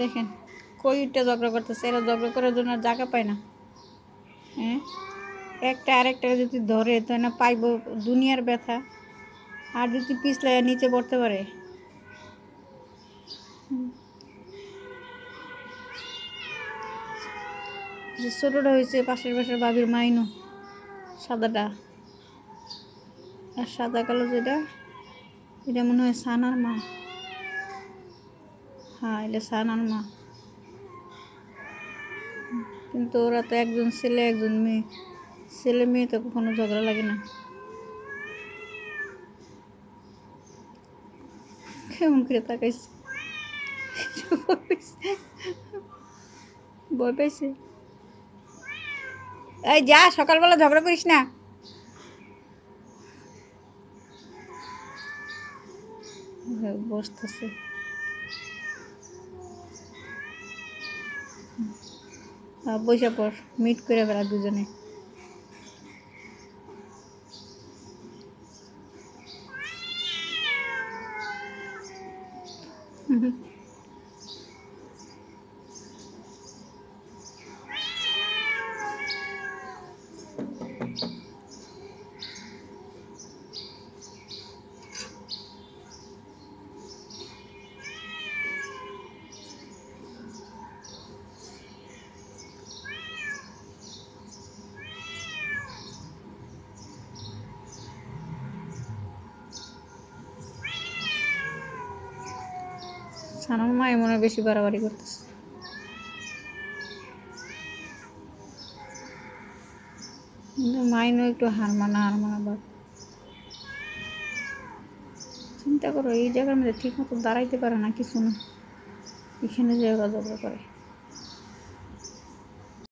দেখেন কইটা ঝগড়া করতেছে, এরা ঝগড়া করার জন্য আর জায়গা পায় না। হ্যাঁ, একটা আরেকটা যদি ধরে তো না পাইব দুনিয়ার ব্যথা, আর যদি পিছলাইয়া নিচে পড়তে পারে। যে ছোটোটা হয়েছে পাশের পাশের বাবির মাইনু, সাদাটা, আর সাদা কালো যেটা, এটা মনে হয় সানার মা। হ্যাঁ, এটা সানার মা। কিন্তু ওরা তো একজন ছেলে একজন মেয়ে, ছেলে মেয়ে তো কখনো ঝগড়া লাগে না। কেমন করে তাকাইছে, ভয় পাইছে। এই যা, সকালবেলা ঝগড়া করিস না। বসতেছে, বসে পর, মিট করে ফেলা দুজনে। সানার মা মনে হয় বেশি বাড়াবাড়ি করতেছে। কিন্তু মাইনও একটু হারমানা বা চিন্তা করো, এই জায়গার মধ্যে ঠিক মতো দাঁড়াইতে পারে না, কিছু না, এখানে জায়গা ঝগড়া করে।